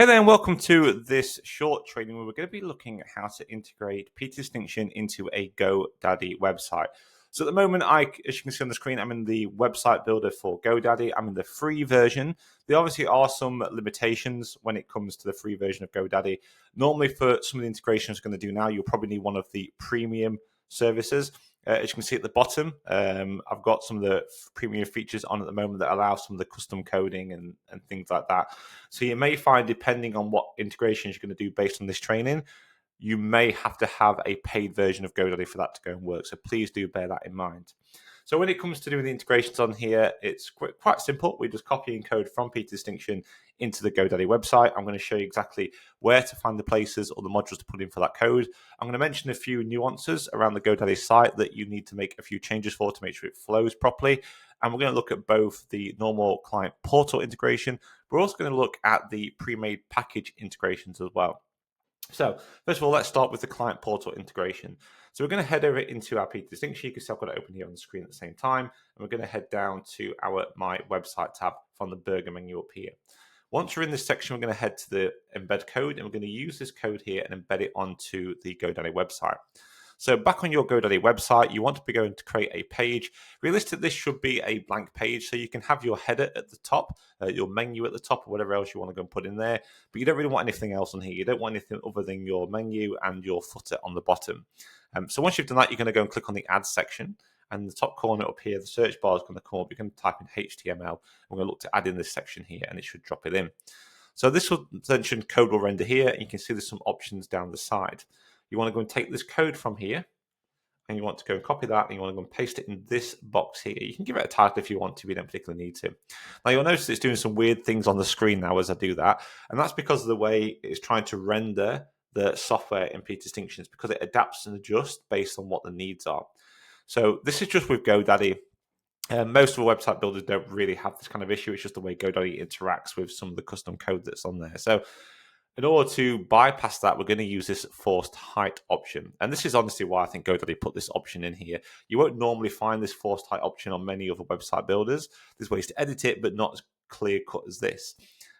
Hey there, and welcome to this short training where we're going to be looking at how to integrate P2Distinction into a GoDaddy website. So at the moment, as you can see on the screen, I'm in the website builder for GoDaddy. I'm in the free version. There obviously are some limitations when it comes to the free version of GoDaddy. Normally for some of the integrations we're going to do now, you'll probably need one of the premium services. As you can see at the bottom, I've got some of the premium features on at the moment that allow some of the custom coding and things like that. So you may find, depending on what integrations you're going to do based on this training, you may have to have a paid version of GoDaddy for that to go and work. So please do bear that in mind. So when it comes to doing the integrations on here, it's quite simple. We just copy and code from P2Distinction into the GoDaddy website. I'm going to show you exactly where to find the places or the modules to put in for that code. I'm going to mention a few nuances around the GoDaddy site that you need to make a few changes for to make sure it flows properly. And we're going to look at both the normal client portal integration. We're also going to look at the pre-made package integrations as well. So first of all, let's start with the client portal integration. So we're going to head over into our P2Distinction. You can see I've got it open here on the screen at the same time. And we're going to head down to our My Website tab from the burger menu up here. Once you're in this section, we're going to head to the embed code, and we're going to use this code here and embed it onto the GoDaddy website. So back on your GoDaddy website, you want to be going to create a page. Realistically, this should be a blank page, so you can have your header at the top, your menu at the top, or whatever else you want to go and put in there. But you don't really want anything else on here. You don't want anything other than your menu and your footer on the bottom. So once you've done that, you're going to go and click on the add section. And in the top corner up here, the search bar is going to come up. You can type in HTML. We're going to look to add in this section here, and it should drop it in. So this mentioned code will render here, and you can see there's some options down the side. You want to go and take this code from here, and you want to go and copy that, and you want to go and paste it in this box here. You can give it a title if you want to, but you don't particularly need to. Now you'll notice it's doing some weird things on the screen now as I do that, and that's because of the way it's trying to render the software in P2Distinction, because it adapts and adjusts based on what the needs are. So this is just with GoDaddy. Most of the website builders don't really have this kind of issue. It's just the way GoDaddy interacts with some of the custom code that's on there. So in order to bypass that, we're going to use this forced height option. And this is honestly why I think GoDaddy put this option in here. You won't normally find this forced height option on many other website builders. There's ways to edit it, but not as clear cut as this.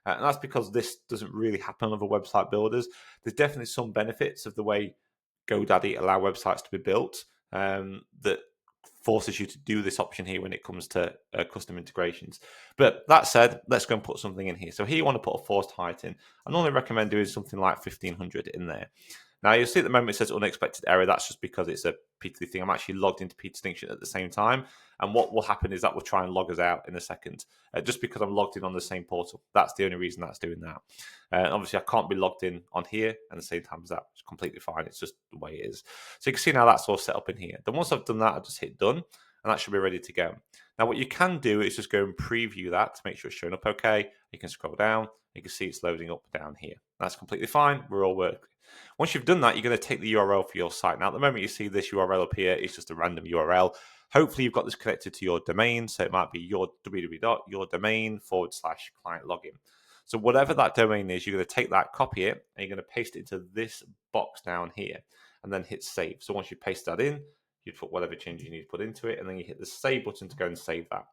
And that's because this doesn't really happen on other website builders. There's definitely some benefits of the way GoDaddy allow websites to be built that forces you to do this option here when it comes to custom integrations. But that said, let's go and put something in here. So here you want to put a forced height in. I normally recommend doing something like 1500 in there. Now you'll see at the moment it says unexpected error. That's just because it's a P2 thing. I'm actually logged into P2Distinction at the same time. And what will happen is that will try and log us out in a second, just because I'm logged in on the same portal. That's the only reason that's doing that. Obviously, I can't be logged in on here at the same time as that. It's completely fine. It's just the way it is. So you can see now that's all set up in here. Then once I've done that, I just hit done, and that should be ready to go. Now what you can do is just go and preview that to make sure it's showing up okay. You can scroll down. You can see it's loading up down here. That's completely fine. We're all working. Once you've done that, you're going to take the URL for your site. Now, at the moment, you see this URL up here. It's just a random URL. Hopefully, you've got this connected to your domain. So it might be your www.yourdomain/client login. So whatever that domain is, you're going to take that, copy it, and you're going to paste it into this box down here, and then hit save. So once you paste that in, you put whatever changes you need to put into it, and then you hit the save button to go and save that.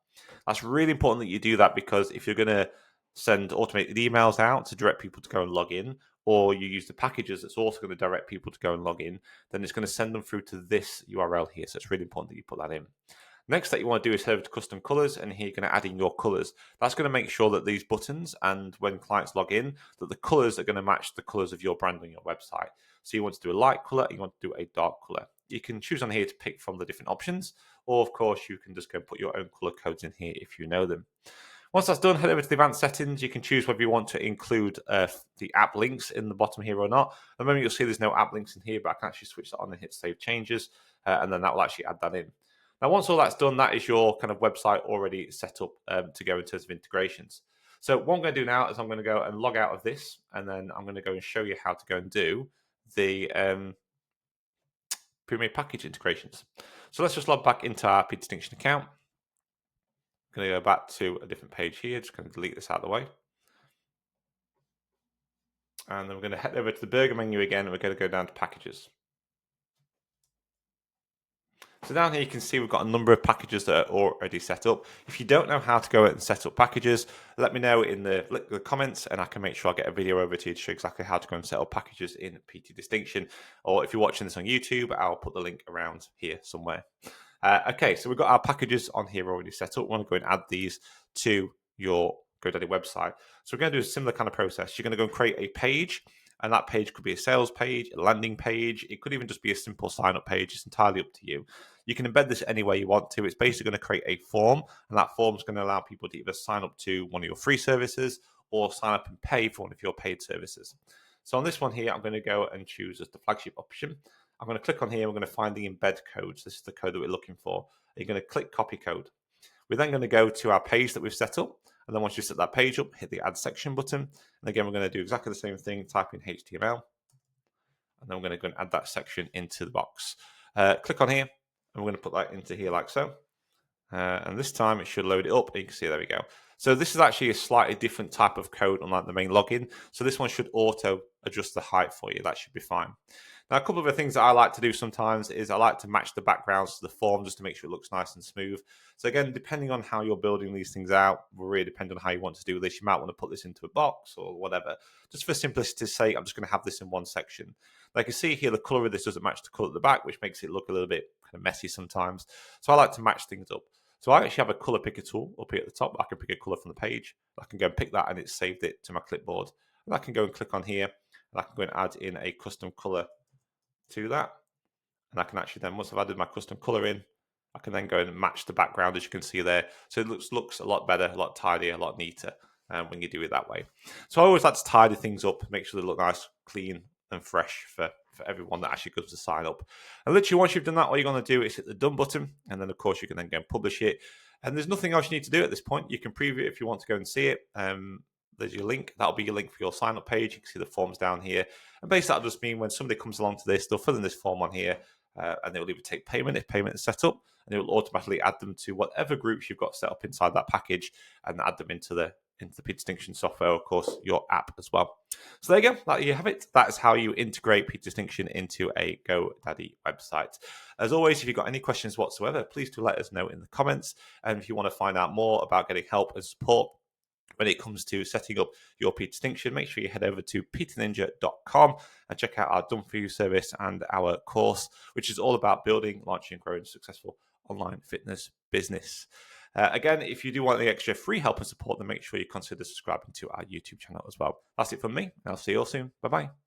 That's really important that you do that, because if you're going to send automated emails out to direct people to go and log in, or you use the packages that's also going to direct people to go and log in, then it's going to send them through to this URL here. So it's really important that you put that in. Next that you want to do is head over to custom colors, and here you're going to add in your colors. That's going to make sure that these buttons, and when clients log in, that the colors are going to match the colors of your brand on your website. So you want to do a light color, you want to do a dark color. You can choose on here to pick from the different options, or of course you can just go and put your own color codes in here if you know them. Once that's done, head over to the advanced settings. You can choose whether you want to include the app links in the bottom here or not. At the moment, you'll see there's no app links in here, but I can actually switch that on and hit save changes, and then that will actually add that in. Now, once all that's done, that is your kind of website already set up to go in terms of integrations. So what I'm going to do now is I'm going to go and log out of this, and then I'm going to go and show you how to go and do the pre-made package integrations. So let's just log back into our P2Distinction account. I'm going to go back to a different page here. Just going to delete this out of the way. And then we're going to head over to the burger menu again, and we're going to go down to packages. So down here you can see we've got a number of packages that are already set up. If you don't know how to go and set up packages, let me know in the comments and I can make sure I get a video over to you to show exactly how to go and set up packages in PT Distinction. Or if you're watching this on YouTube, I'll put the link around here somewhere. Okay, so we've got our packages on here already set up. We want to go and add these to your GoDaddy website. So we're going to do a similar kind of process. You're going to go and create a page, and that page could be a sales page, a landing page. It could even just be a simple sign-up page. It's entirely up to you. You can embed this any way you want to. It's basically going to create a form, and that form is going to allow people to either sign up to one of your free services or sign up and pay for one of your paid services. So on this one here, I'm going to go and choose as the flagship option. I'm going to click on here. We're going to find the embed code. So this is the code that we're looking for. You're going to click copy code. We're then going to go to our page that we've set up. And then once you set that page up, hit the add section button. And again, we're going to do exactly the same thing, type in HTML. And then we're going to go and add that section into the box. Click on here, and we're going to put that into here like so. And this time it should load it up. And you can see, there we go. So this is actually a slightly different type of code unlike the main login. So this one should auto adjust the height for you. That should be fine. Now, a couple of the things that I like to do sometimes is I like to match the backgrounds to the form just to make sure it looks nice and smooth. So again, depending on how you're building these things out, will really depend on how you want to do this. You might want to put this into a box or whatever. Just for simplicity's sake, I'm just going to have this in one section. Like you see here, the color of this doesn't match the color at the back, which makes it look a little bit kind of messy sometimes. So I like to match things up. So I actually have a color picker tool up here at the top. I can pick a color from the page. I can go and pick that and it's saved it to my clipboard. And I can go and click on here and I can go and add in a custom color to that. And I can actually then, once I've added my custom color in, I can then go and match the background as you can see there. So it looks a lot better, a lot tidier, a lot neater when you do it that way. So I always like to tidy things up, make sure they look nice, clean and fresh for everyone that actually goes to sign up. And literally once you've done that, all you're going to do is hit the done button. And then of course you can then go and publish it. And there's nothing else you need to do at this point. You can preview it if you want to go and see it. There's your link. That'll be your link for your sign up page. You can see the forms down here. And basically that'll just mean when somebody comes along to this, they'll fill in this form on here and they'll either take payment if payment is set up, and it will automatically add them to whatever groups you've got set up inside that package and add them into the P Distinction software, of course, your app as well. So there you go. There you have it. That is how you integrate P Distinction into a GoDaddy website. As always, if you've got any questions whatsoever, please do let us know in the comments. And if you want to find out more about getting help and support when it comes to setting up your P Distinction, make sure you head over to peterninja.com and check out our Done For You service and our course, which is all about building, launching, and growing a successful online fitness business. Again, if you do want the extra free help and support, then make sure you consider subscribing to our YouTube channel as well. That's it from me. I'll see you all soon. Bye-bye.